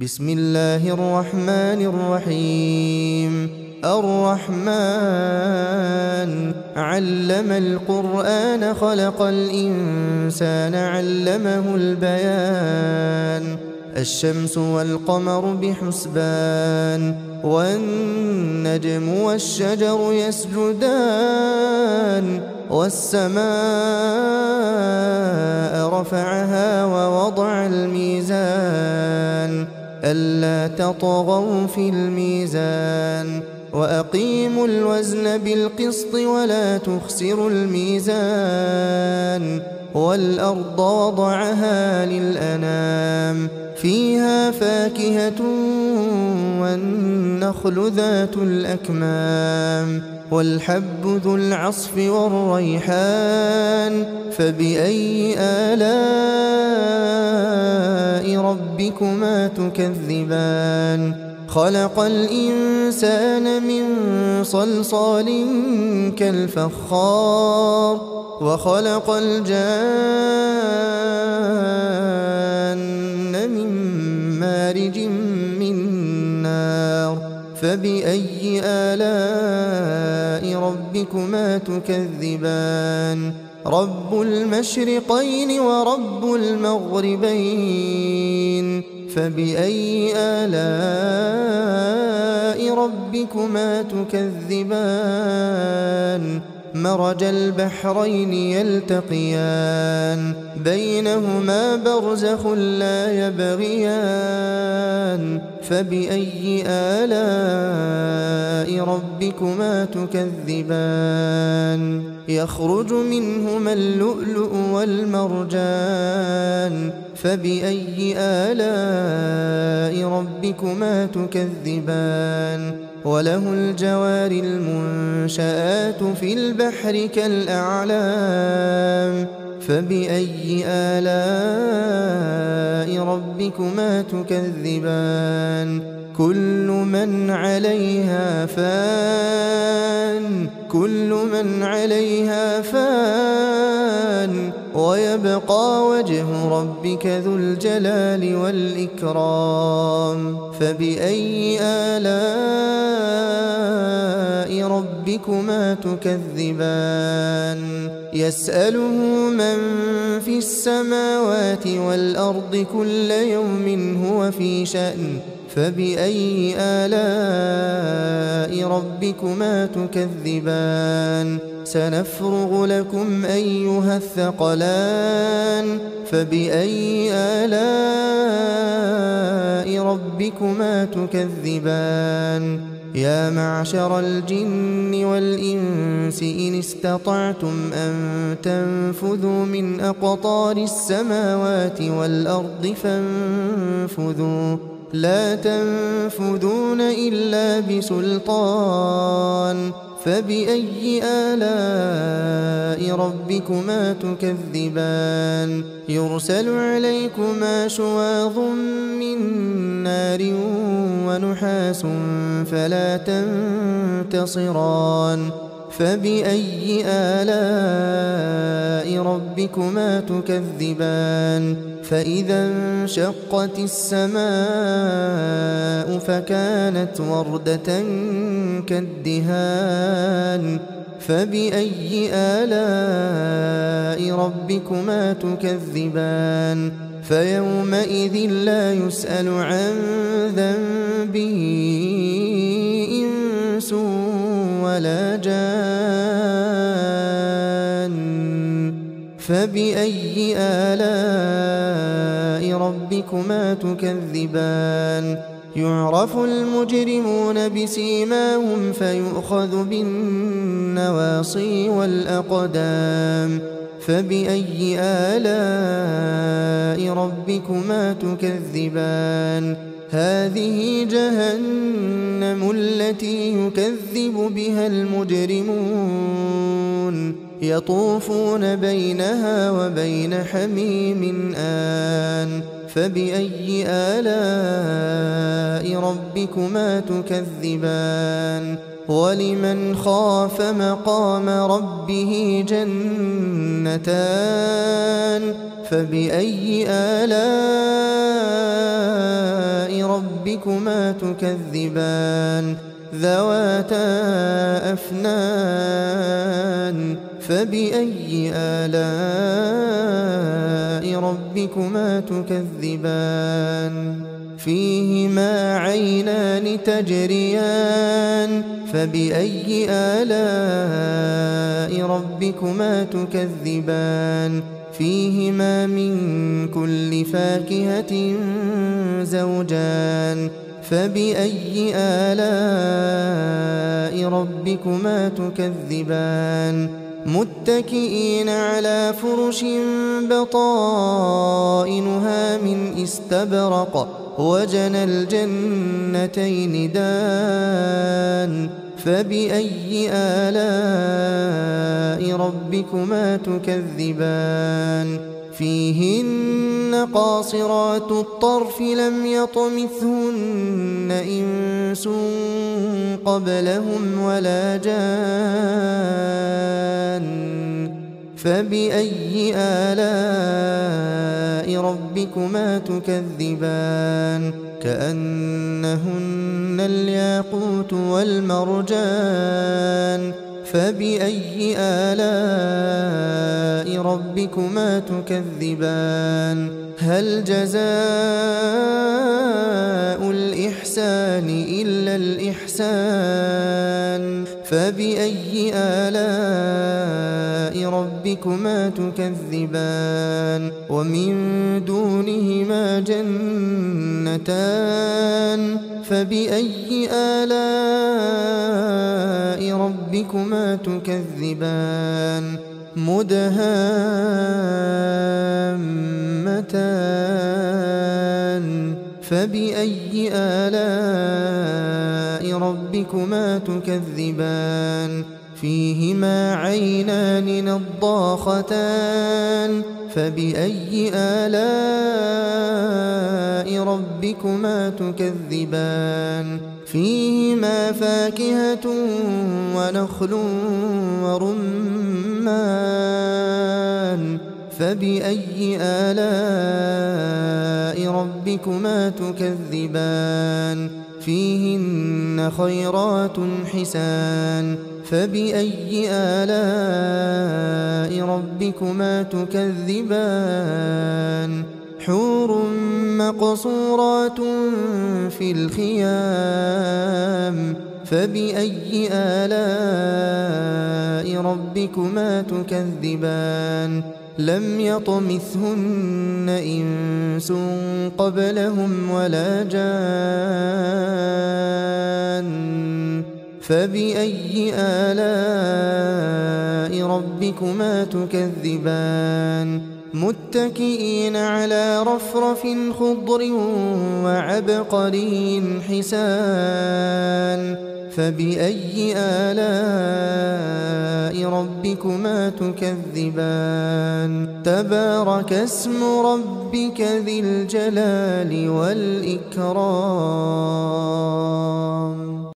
بسم الله الرحمن الرحيم. الرحمن علم القرآن خلق الإنسان علمه البيان. الشمس والقمر بحسبان والنجم والشجر يسجدان والسماء رفعها ووضع الميزان ألا تطغوا في الميزان وأقيموا الوزن بالقسط ولا تخسروا الميزان والأرض وضعها للأنام فيها فاكهة والنخل ذات الأكمام والحب ذو العصف والريحان فبأي آلاء ربكما تكذبان خلق الإنسان من صلصال كالفخار وخلق الجان من مارج من نار فبأي آلاء ربكما تكذبان رب المشرقين ورب المغربين فبأي آلاء ربكما تكذبان مرج البحرين يلتقيان بينهما برزخ لا يبغيان فبأي آلاء ربكما تكذبان يخرج منهما اللؤلؤ والمرجان فبأي آلاء ربكما تكذبان وله الجوار المنشآت في البحر كالأعلام فبأي آلاء ربكما تكذبان كل من عليها فان ويبقى وجه ربك ذو الجلال والإكرام فبأي آلاء ربكما تكذبان يسأله من في السماوات والأرض كل يوم هو في شأن فبأي آلاء ربكما تكذبان سنفرغ لكم أيها الثقلان فبأي آلاء ربكما تكذبان يا معشر الجن والإنس إن استطعتم أن تنفذوا من أقطار السماوات والأرض فانفذوا لا تنفذون إلا بسلطان فبأي آلاء ربكما تكذبان يرسل عليكما شواظ من نار ونحاس فلا تنتصران فبأي آلاء ربكما تكذبان فإذا انشقت السماء فكانت وردة كالدهان فبأي آلاء ربكما تكذبان فيومئذ لا يسأل عن ذنبه إنس ولا جان فبأي آلاء ربكما تكذبان يعرف المجرمون بسيماهم فيؤخذ بالنواصي والأقدام فبأي آلاء ربكما تكذبان هذه جهنم التي يكذب بها المجرمون يطوفون بينها وبين حميم آن فبأي آلاء ربكما تكذبان ولمن خاف مقام ربه جنتان فبأي آلاء ربكما تكذبان ذواتا أفنان فبأي آلاء ربكما تكذبان فيهما عينان تجريان فبأي آلاء ربكما تكذبان فيهما من كل فاكهة زوجان فبأي آلاء ربكما تكذبان متكئين على فرش بطائنها من استبرق وجنى الجنتين دان فبأي آلاء ربكما تكذبان فيهن قاصرات الطرف لم يطمثهن إنس قبلهم ولا جان فبأي آلاء ربكما تكذبان كأنهن الياقوت والمرجان فبأي آلاء ربكما تكذبان هل جزاء الإحسان إلا الإحسان فبأي آلاء ربكما تكذبان ومن دونهما جنتان فبأي آلاء ربكما تكذبان مدهامتان فبأي آلاء ربكما تكذبان فيهما عينان نضاختان فبأي آلاء ربكما تكذبان فيهما فاكهة ونخل ورمان فبأي آلاء ربكما تكذبان فيهن خيرات حسان فبأي آلاء ربكما تكذبان حور مقصورات في الخيام فبأي آلاء ربكما تكذبان لم يطمثهن إنس قبلهم ولا جان فبأي آلاء ربكما تكذبان متكئين على رفرف خضر وعبقري حسان فبأي آلاء ربكما تكذبان تبارك اسم ربك ذي الجلال والإكرام.